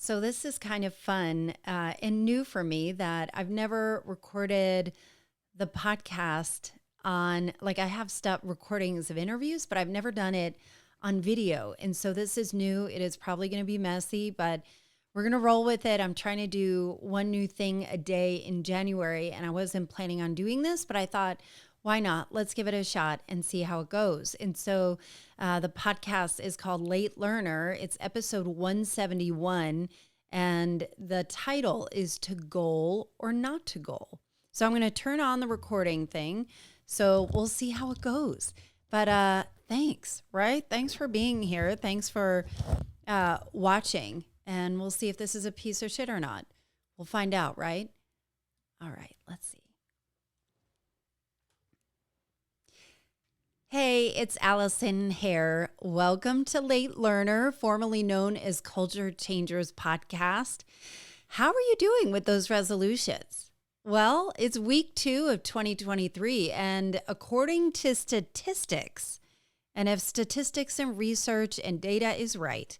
So this is kind of fun and new for me that I've never recorded the podcast on, like I have stuff recordings of interviews, but I've never done it on video. And so this is new. It is probably going to be messy, but we're going to roll with it. I'm trying to do one new thing a day in January, and I wasn't planning on doing this, but I thought, why not? Let's give it a shot and see how it goes. And so the podcast is called Late Learner. It's episode 171, and the title is To Goal or Not to Goal. So I'm going to turn on the recording thing, so we'll see how it goes. But thanks, right? Thanks for being here. Thanks for watching, and we'll see if this is a piece of shit or not. We'll find out, right? All right, let's see. Hey, it's Allison here. Welcome to Late Learner, formerly known as Culture Changers Podcast. How are you doing with those resolutions? Well, it's week 2 of 2023, and according to statistics, and if statistics and research and data is right,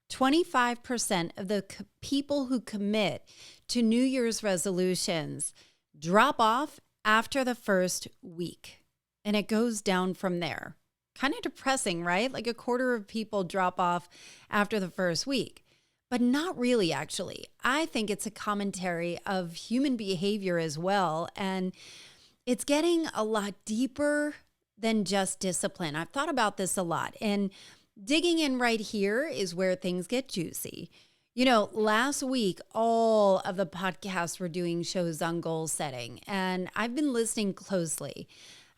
25% of the people who commit to New Year's resolutions drop off after the first week. And it goes down from there. Kind of depressing, right? Like a quarter of people drop off after the first week. But not really, actually. I think it's a commentary of human behavior as well. And it's getting a lot deeper than just discipline. I've thought about this a lot. And digging in right here is where things get juicy. You know, last week, all of the podcasts were doing shows on goal setting. And I've been listening closely.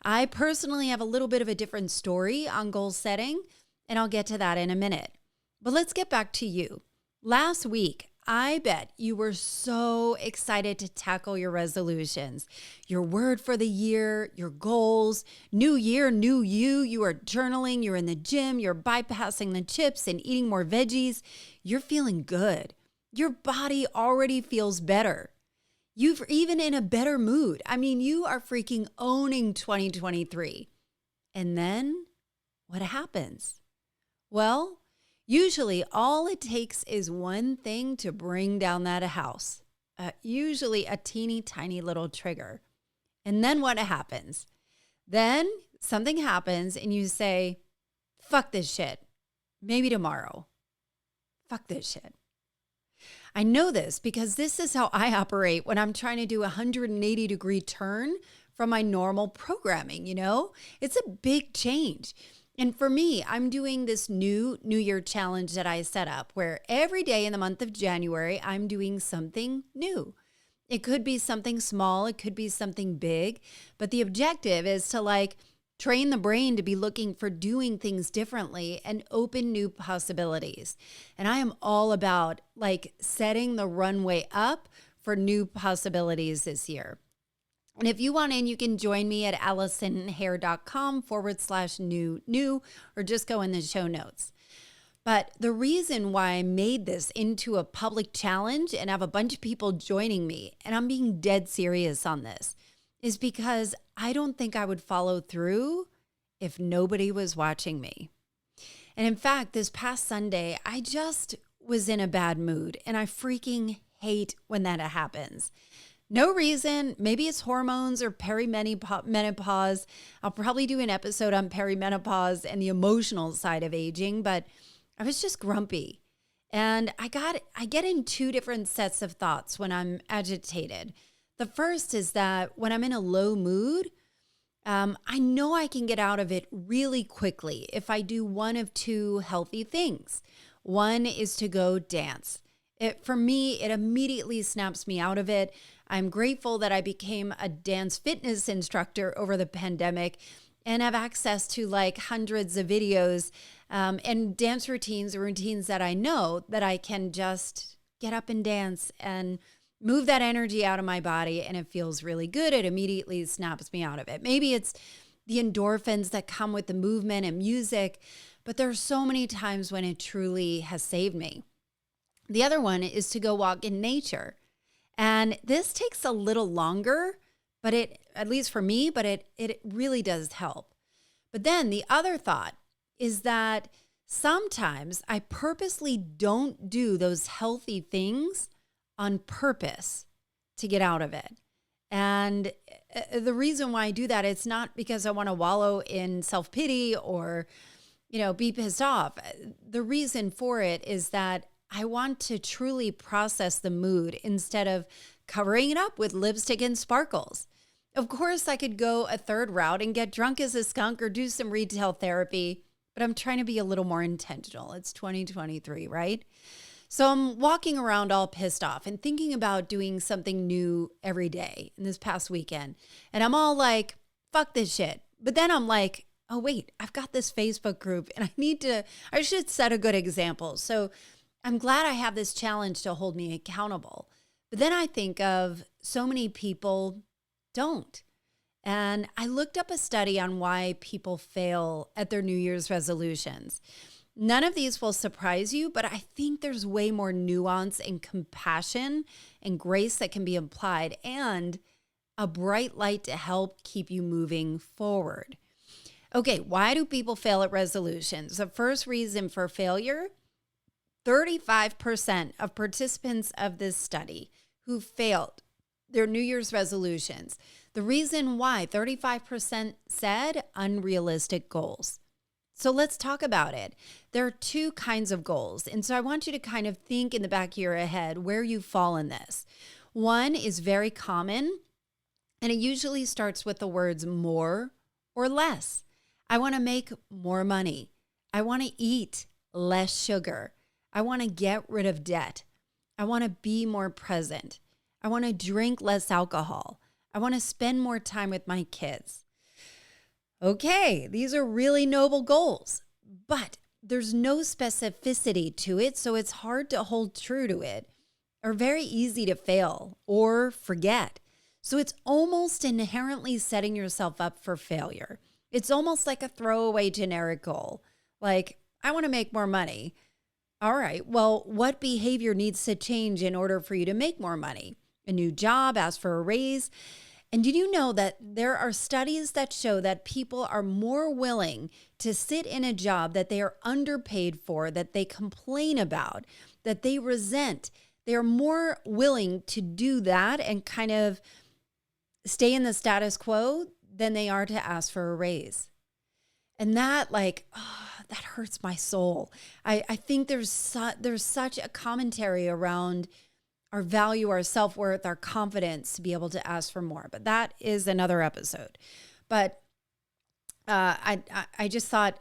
I personally have a little bit of a different story on goal setting, and I'll get to that in a minute. But let's get back to you. Last week, I bet you were so excited to tackle your resolutions, your word for the year, your goals, new year, new you. You are journaling, you're in the gym, you're bypassing the chips and eating more veggies. You're feeling good. Your body already feels better. You're even in a better mood. I mean, you are freaking owning 2023. And then what happens? Well, usually all it takes is one thing to bring down that house, usually a teeny tiny little trigger. And then what happens? Then something happens and you say, fuck this shit. Maybe tomorrow. Fuck this shit. I know this because this is how I operate when I'm trying to do a 180-degree turn from my normal programming, you know? It's a big change. And for me, I'm doing this new Year challenge that I set up where every day in the month of January, I'm doing something new. It could be something small, it could be something big, but the objective is to train the brain to be looking for doing things differently and open new possibilities. And I am all about setting the runway up for new possibilities this year. And if you want in, you can join me at allisonhair.com/new, or just go in the show notes. But the reason why I made this into a public challenge and have a bunch of people joining me, and I'm being dead serious on this, is because I don't think I would follow through if nobody was watching me. And in fact, this past Sunday, I just was in a bad mood, and I freaking hate when that happens. No reason. Maybe it's hormones or perimenopause. I'll probably do an episode on perimenopause and the emotional side of aging, but I was just grumpy. And I get in 2 different sets of thoughts when I'm agitated. The first is that when I'm in a low mood, I know I can get out of it really quickly if I do one of 2 healthy things. One is to go dance. For me, it immediately snaps me out of it. I'm grateful that I became a dance fitness instructor over the pandemic and have access to hundreds of videos and dance routines that I know that I can just get up and dance and move that energy out of my body, and it feels really good. It immediately snaps me out of it. Maybe it's the endorphins that come with the movement and music, but there are so many times when it truly has saved me. The other one is to go walk in nature. And this takes a little longer, but at least for me, but it really does help. But then the other thought is that Sometimes I purposely don't do those healthy things on purpose to get out of it. And the reason why I do that, it's not because I want to wallow in self-pity or, be pissed off. The reason for it is that I want to truly process the mood instead of covering it up with lipstick and sparkles. Of course, I could go a third route and get drunk as a skunk or do some retail therapy, but I'm trying to be a little more intentional. It's 2023, right? So I'm walking around all pissed off and thinking about doing something new every day in this past weekend. And I'm all like, fuck this shit. But then I'm like, oh, wait, I've got this Facebook group and I should set a good example. So I'm glad I have this challenge to hold me accountable. But then I think of so many people don't. And I looked up a study on why people fail at their New Year's resolutions. None of these will surprise you, but I think there's way more nuance and compassion and grace that can be applied and a bright light to help keep you moving forward. Okay, why do people fail at resolutions? The first reason for failure, 35% of participants of this study who failed their New Year's resolutions. The reason why, 35% said unrealistic goals. So let's talk about it. There are two kinds of goals. And so I want you to kind of think in the back of your head where you fall in this. One is very common, and it usually starts with the words more or less. I want to make more money. I want to eat less sugar. I want to get rid of debt. I want to be more present. I want to drink less alcohol. I want to spend more time with my kids. Okay, these are really noble goals, but there's no specificity to it, so it's hard to hold true to it or very easy to fail or forget. So it's almost inherently setting yourself up for failure. It's almost like a throwaway generic goal. Like, I want to make more money. All right, well, what behavior needs to change in order for you to make more money? A new job, ask for a raise. And did you know that there are studies that show that people are more willing to sit in a job that they are underpaid for, that they complain about, that they resent? They are more willing to do that and kind of stay in the status quo than they are to ask for a raise. And that that hurts my soul. I think there's such a commentary around our value, our self-worth, our confidence to be able to ask for more. But that is another episode. But I just thought,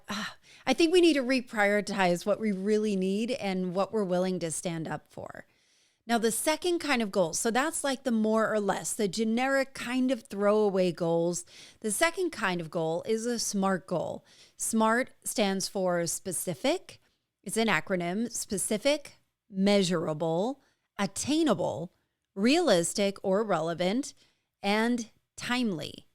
I think we need to reprioritize what we really need and what we're willing to stand up for. Now, the second kind of goal, so that's like the more or less, the generic kind of throwaway goals. The second kind of goal is a SMART goal. SMART stands for specific. It's an acronym: specific, measurable, attainable, realistic or relevant, and timely.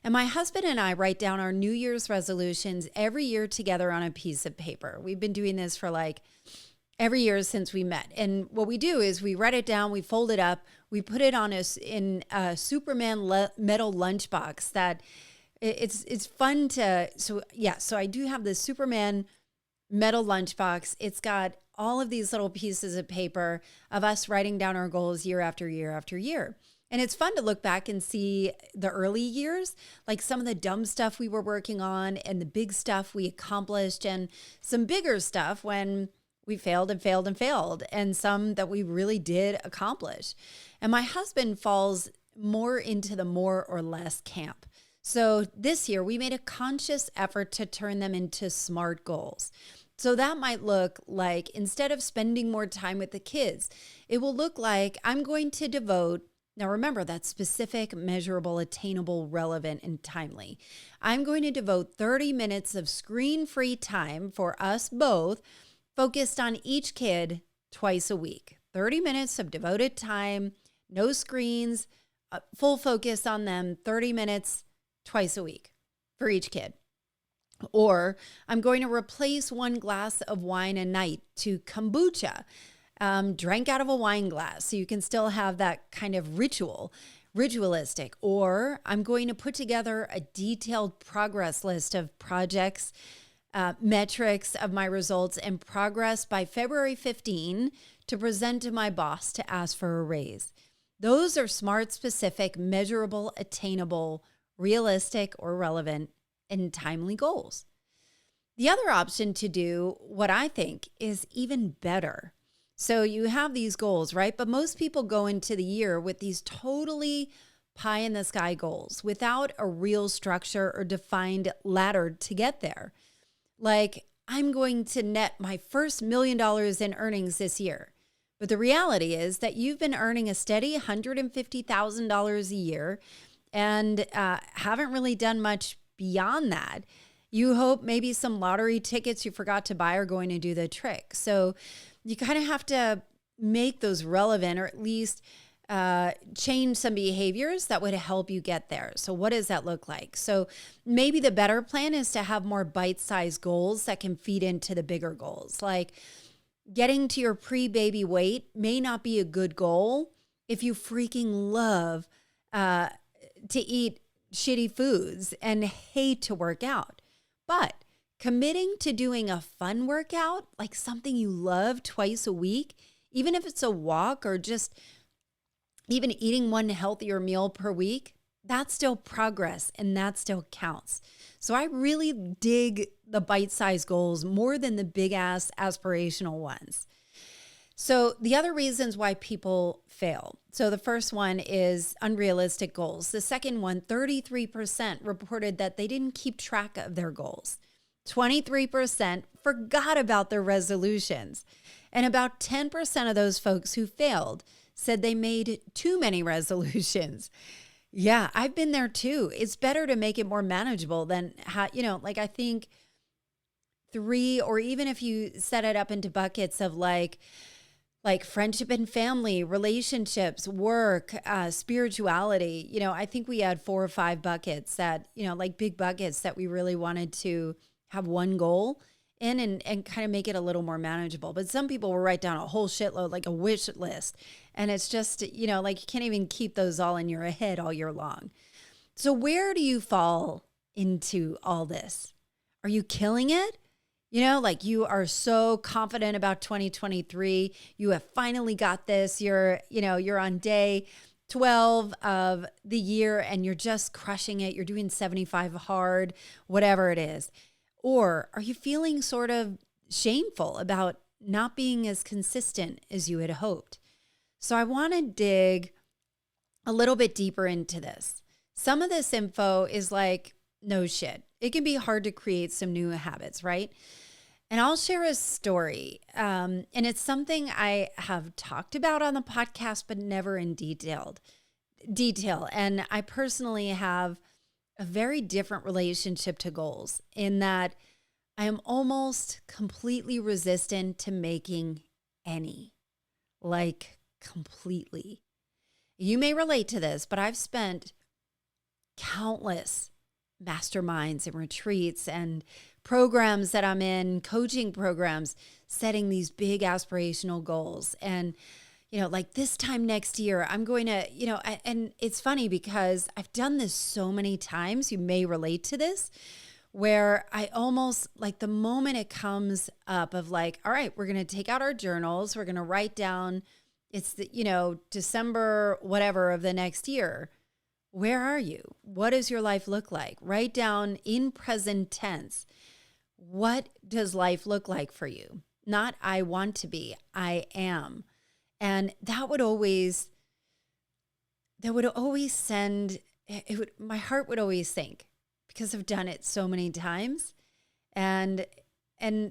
And my husband and I write down our New Year's resolutions every year together on a piece of paper. We've been doing this for every year since we met. And what we do is we write it down, we fold it up, we put it in a Superman metal lunchbox that it's fun to, so I do have this Superman metal lunchbox. It's got all of these little pieces of paper of us writing down our goals year after year after year. And it's fun to look back and see the early years, like some of the dumb stuff we were working on and the big stuff we accomplished and some bigger stuff when we failed and failed and failed, and some that we really did accomplish. And my husband falls more into the more or less camp. So this year we made a conscious effort to turn them into SMART goals. So that might look like, instead of spending more time with the kids, it will look like I'm going to devote, now remember that's specific, measurable, attainable, relevant, and timely. I'm going to devote 30 minutes of screen-free time for us both, focused on each kid twice a week. 30 minutes of devoted time, no screens, full focus on them, 30 minutes twice a week for each kid. Or I'm going to replace 1 glass of wine a night to kombucha, drank out of a wine glass, so you can still have that kind of ritualistic. Or I'm going to put together a detailed progress list of projects metrics of my results and progress by February 15 to present to my boss to ask for a raise. Those are smart, specific, measurable, attainable, realistic, or relevant, and timely goals. The other option to do what I think is even better. So you have these goals, right? But most people go into the year with these totally pie in the sky goals without a real structure or defined ladder to get there. Like, I'm going to net my first $1 million in earnings this year. But the reality is that you've been earning a steady $150,000 a year and haven't really done much beyond that. You hope maybe some lottery tickets you forgot to buy are going to do the trick. So you kind of have to make those relevant, or at least change some behaviors that would help you get there. So what does that look like? So maybe the better plan is to have more bite-sized goals that can feed into the bigger goals. Like getting to your pre-baby weight may not be a good goal if you freaking love to eat shitty foods and hate to work out. But committing to doing a fun workout, like something you love twice a week, even if it's a walk or just even eating one healthier meal per week, that's still progress and that still counts. So I really dig the bite-sized goals more than the big-ass aspirational ones. So the other reasons why people fail. So the first one is unrealistic goals. The second one, 33% reported that they didn't keep track of their goals. 23% forgot about their resolutions. And about 10% of those folks who failed said they made too many resolutions. Yeah, I've been there too. It's better to make it more manageable than, I think 3, or even if you set it up into buckets of like friendship and family, relationships, work, spirituality. I think we had 4 or 5 buckets that, like big buckets that we really wanted to have one goal in and kind of make it a little more manageable. But some people will write down a whole shitload, like a wish list. And it's just, like you can't even keep those all in your head all year long. So where do you fall into all this? Are you killing it? Like you are so confident about 2023. You have finally got this. You're on day 12 of the year and you're just crushing it. You're doing 75 hard, whatever it is. Or are you feeling sort of shameful about not being as consistent as you had hoped? So I want to dig a little bit deeper into this. Some of this info is like, no shit. It can be hard to create some new habits, right? And I'll share a story. And it's something I have talked about on the podcast, but never in detail. And I personally have a very different relationship to goals in that I am almost completely resistant to making any, like completely. You may relate to this, but I've spent countless masterminds and retreats and programs that I'm in, coaching programs, setting these big aspirational goals. And, like this time next year, I'm going to, and it's funny because I've done this so many times, you may relate to this, where I almost like the moment it comes up of like, all right, we're going to take out our journals. We're going to write down, it's the, December, whatever of the next year. Where are you? What does your life look like? Write down in present tense. What does life look like for you? Not I want to be, I am. And that would always send, my heart would always sink because I've done it so many times. And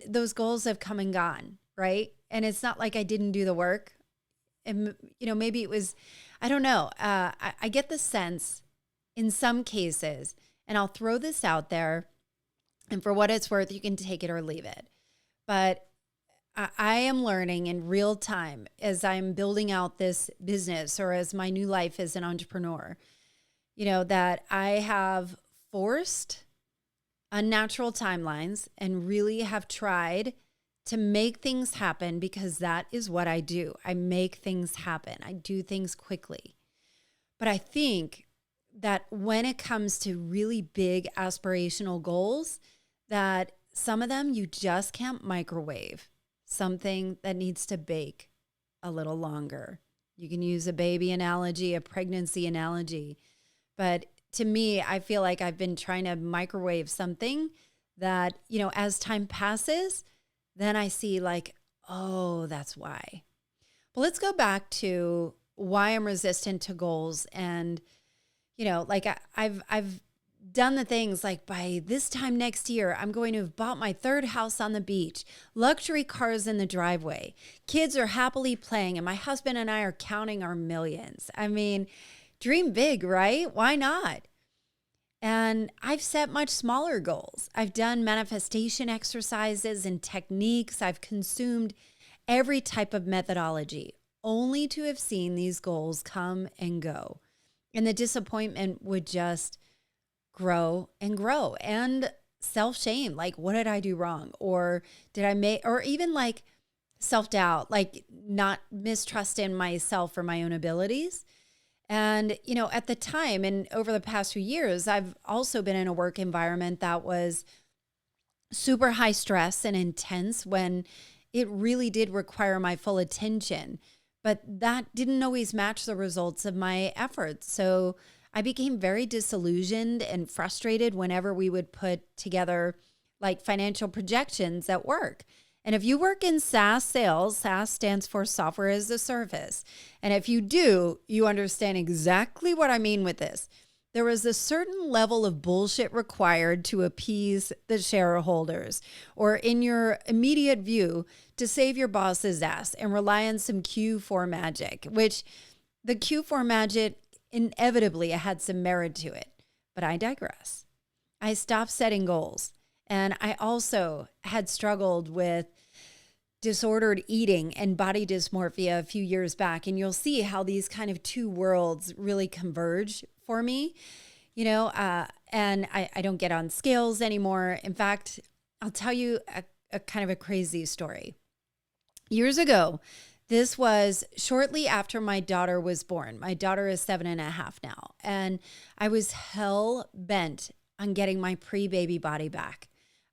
those goals have come and gone, right? And it's not like I didn't do the work. And, maybe it was, I don't know. I get the sense in some cases, and I'll throw this out there, and for what it's worth, you can take it or leave it. But I am learning in real time as I'm building out this business or as my new life as an entrepreneur, that I have forced unnatural timelines and really have tried to make things happen because that is what I do. I make things happen. I do things quickly. But I think that when it comes to really big aspirational goals, that some of them you just can't microwave. Something that needs to bake a little longer. You can use a baby analogy, a pregnancy analogy. But to me, I feel like I've been trying to microwave something that, as time passes, then I see like, oh, that's why. But let's go back to why I'm resistant to goals. And, like I've done the things like by this time next year, I'm going to have bought my third house on the beach, luxury cars in the driveway. Kids are happily playing and my husband and I are counting our millions. I mean, dream big, right? Why not? And I've set much smaller goals. I've done manifestation exercises and techniques. I've consumed every type of methodology only to have seen these goals come and go. And the disappointment would just grow and grow, and self-shame. Like, what did I do wrong? Or did I make, or even like self-doubt, like not mistrust in myself or my own abilities. And, at the time and over the past few years, I've also been in a work environment that was super high stress and intense when it really did require my full attention. But that didn't always match the results of my efforts. So I became very disillusioned and frustrated whenever we would put together like financial projections at work. And if you work in SaaS sales, SaaS stands for software as a service. And if you do, you understand exactly what I mean with this. There was a certain level of bullshit required to appease the shareholders, or in your immediate view, to save your boss's ass and rely on some Q4 magic, which the Q4 magic inevitably had some merit to it. But I digress. I stopped setting goals. And I also had struggled with disordered eating and body dysmorphia a few years back. And you'll see how these kind of two worlds really converge for me, and I don't get on scales anymore. In fact, I'll tell you a kind of a crazy story. Years ago, this was shortly after my daughter was born. My daughter is 7.5 now. And I was hell bent on getting my pre-baby body back.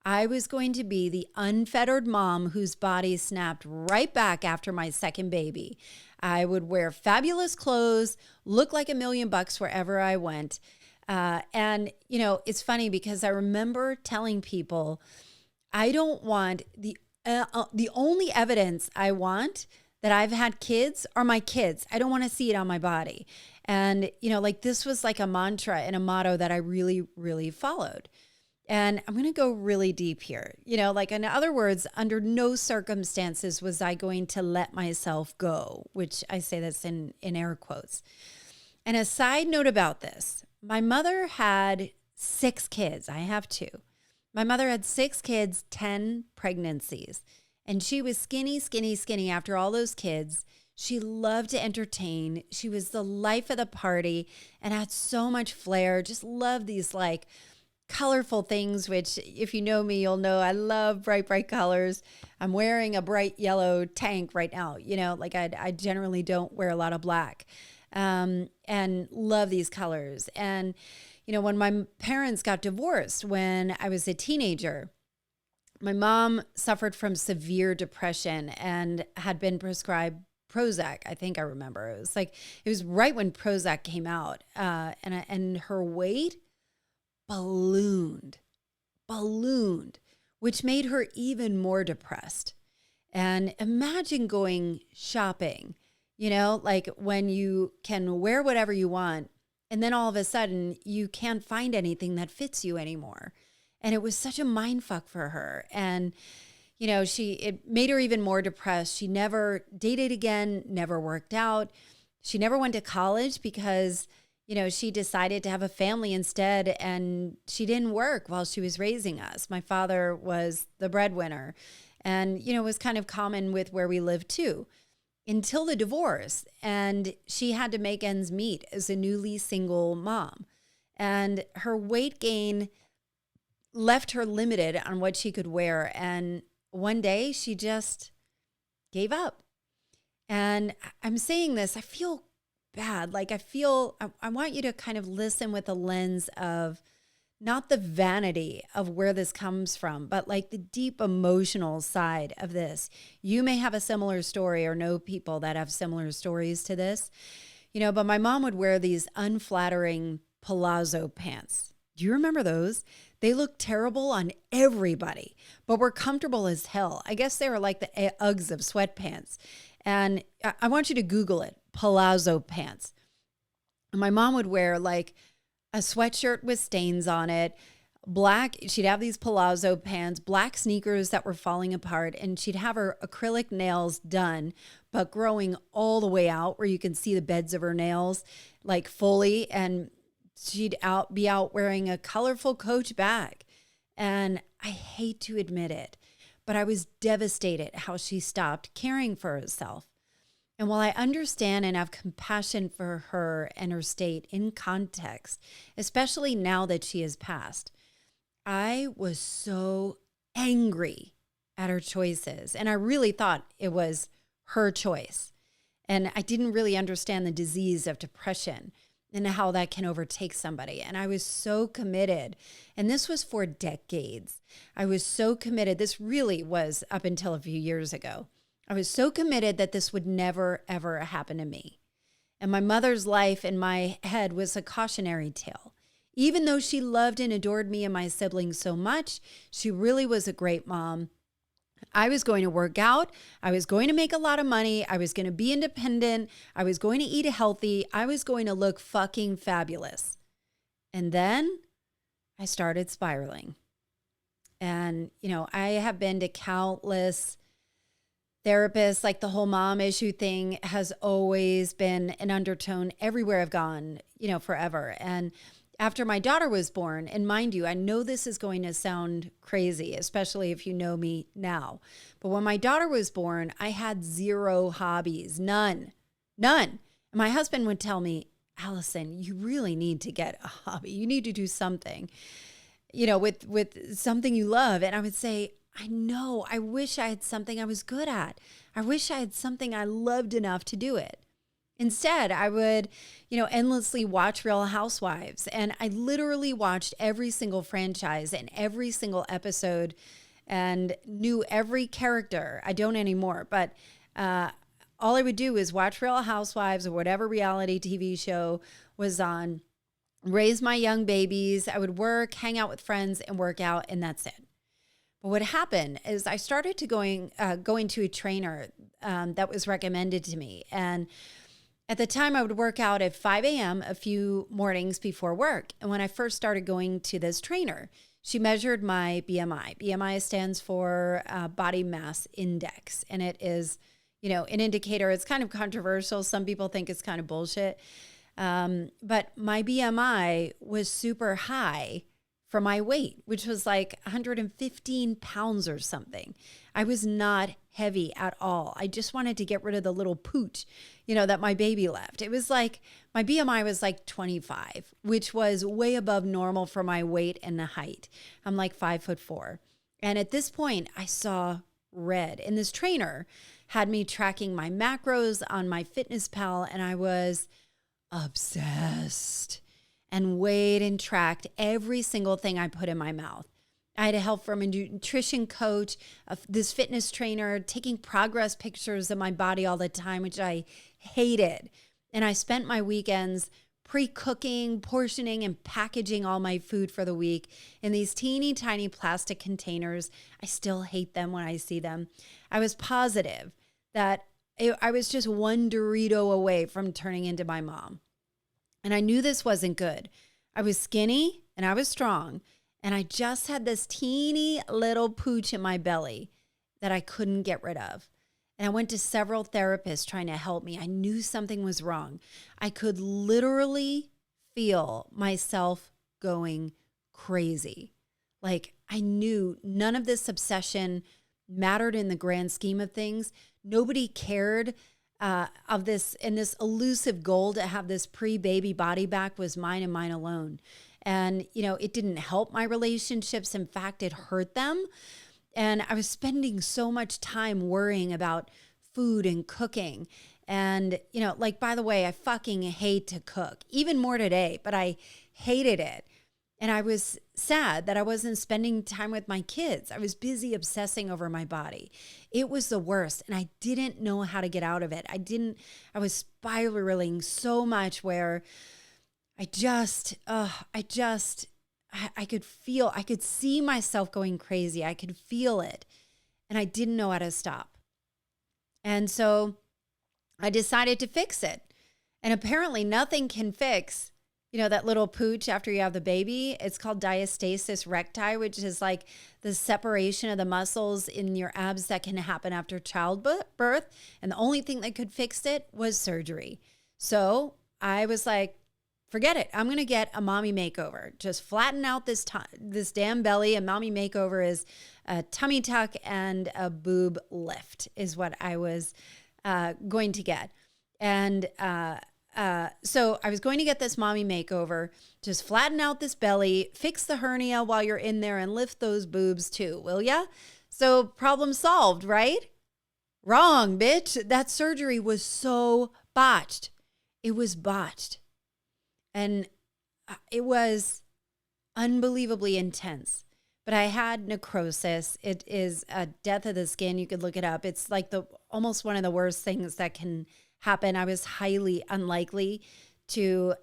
I was going to be the unfettered mom whose body snapped right back after my second baby. I would wear fabulous clothes, look like $1 million wherever I went. And it's funny because I remember telling people, I don't want the only evidence I want that I've had kids are my kids. I don't want to see it on my body. And, this was like a mantra and a motto that I really, really followed. And I'm going to go really deep here. In other words, under no circumstances was I going to let myself go, which I say this in air quotes. And a side note about this, my mother had 6 kids. I have 2. My mother had 6 kids, 10 pregnancies. And she was skinny, skinny, skinny after all those kids. She loved to entertain. She was the life of the party and had so much flair. Just loved these like colorful things, which if you know me, you'll know I love bright, bright colors. I'm wearing a bright yellow tank right now. I generally don't wear a lot of black, and love these colors. And, when my parents got divorced when I was a teenager, my mom suffered from severe depression and had been prescribed Prozac. I think I remember it was right when Prozac came out, and her weight ballooned, which made her even more depressed. And imagine going shopping, when you can wear whatever you want, and then all of a sudden you can't find anything that fits you anymore. And it was such a mind fuck for her. And, it made her even more depressed. She never dated again, never worked out. She never went to college because she decided to have a family instead, and she didn't work while she was raising us. My father was the breadwinner, and, it was kind of common with where we lived too, until the divorce. And she had to make ends meet as a newly single mom. And her weight gain left her limited on what she could wear. And one day she just gave up. And I'm saying this, I feel bad. I want you to kind of listen with the lens of not the vanity of where this comes from, but like the deep emotional side of this. You may have a similar story or know people that have similar stories to this, but my mom would wear these unflattering palazzo pants. Do you remember those? They looked terrible on everybody, but were comfortable as hell. I guess they were like the Uggs of sweatpants. And I want you to Google it, palazzo pants. And my mom would wear like a sweatshirt with stains on it, she'd have these palazzo pants, black sneakers that were falling apart, and she'd have her acrylic nails done, but growing all the way out where you can see the beds of her nails, like fully, and she'd be out wearing a colorful Coach bag. And I hate to admit it, but I was devastated how she stopped caring for herself. And while I understand and have compassion for her and her state in context, especially now that she has passed, I was so angry at her choices. And I really thought it was her choice. And I didn't really understand the disease of depression and how that can overtake somebody. And I was so committed. And this was for decades. I was so committed. This really was up until a few years ago. I was so committed that this would never, ever happen to me. And my mother's life in my head was a cautionary tale. Even though she loved and adored me and my siblings so much, she really was a great mom. I was going to work out. I was going to make a lot of money. I was going to be independent. I was going to eat healthy. I was going to look fucking fabulous. And then I started spiraling. And, I have been to countless therapists. Like the whole mom issue thing has always been an undertone everywhere I've gone, forever. And after my daughter was born, and mind you, I know this is going to sound crazy, especially if you know me now, but when my daughter was born, I had zero hobbies, none. And my husband would tell me, Allison, you really need to get a hobby. You need to do something, with something you love. And I would say, I know, I wish I had something I was good at. I wish I had something I loved enough to do it. Instead, I would, endlessly watch Real Housewives. And I literally watched every single franchise and every single episode and knew every character. I don't anymore, but all I would do is watch Real Housewives or whatever reality TV show was on, raise my young babies. I would work, hang out with friends, and work out, and that's it. But what happened is I started to going to a trainer that was recommended to me. And at the time, I would work out at 5 a.m. a few mornings before work. And when I first started going to this trainer, she measured my BMI. BMI stands for body mass index. And it is, an indicator. It's kind of controversial. Some people think it's kind of bullshit. But my BMI was super high for my weight, which was like 115 pounds or something. I was not heavy at all. I just wanted to get rid of the little pooch, that my baby left. It was like, my BMI was like 25, which was way above normal for my weight and the height. I'm like 5'4". And at this point I saw red, and this trainer had me tracking my macros on my FitnessPal, and I was obsessed and weighed and tracked every single thing I put in my mouth. I had help from a nutrition coach, this fitness trainer, taking progress pictures of my body all the time, which I hated. And I spent my weekends pre-cooking, portioning, and packaging all my food for the week in these teeny tiny plastic containers. I still hate them when I see them. I was positive that I was just one Dorito away from turning into my mom. And I knew this wasn't good. I was skinny and I was strong. And I just had this teeny little pooch in my belly that I couldn't get rid of. And I went to several therapists trying to help me. I knew something was wrong. I could literally feel myself going crazy. Like I knew none of this obsession mattered in the grand scheme of things. Nobody cared of this, and this elusive goal to have this pre-baby body back was mine and mine alone. And, it didn't help my relationships. In fact, it hurt them. And I was spending so much time worrying about food and cooking. And, by the way, I fucking hate to cook, even more today, but I hated it. And I was sad that I wasn't spending time with my kids. I was busy obsessing over my body. It was the worst. And I didn't know how to get out of it. I was spiraling so much where I could see myself going crazy. I could feel it. And I didn't know how to stop. And so I decided to fix it. And apparently nothing can fix, that little pooch after you have the baby. It's called diastasis recti, which is like the separation of the muscles in your abs that can happen after childbirth. And the only thing that could fix it was surgery. So I was like, forget it. I'm going to get a mommy makeover. Just flatten out this damn belly. A mommy makeover is a tummy tuck and a boob lift is what I was going to get. And so I was going to get this mommy makeover, just flatten out this belly, fix the hernia while you're in there, and lift those boobs too, will ya? So problem solved, right? Wrong, bitch. That surgery was so botched. It was botched. And it was unbelievably intense. But I had necrosis. It is a death of the skin. You could look it up. It's like almost one of the worst things that can happen. I was highly unlikely to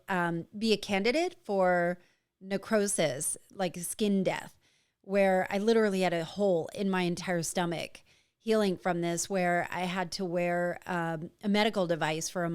be a candidate for necrosis, like skin death, where I literally had a hole in my entire stomach healing from this, where I had to wear a medical device for a month.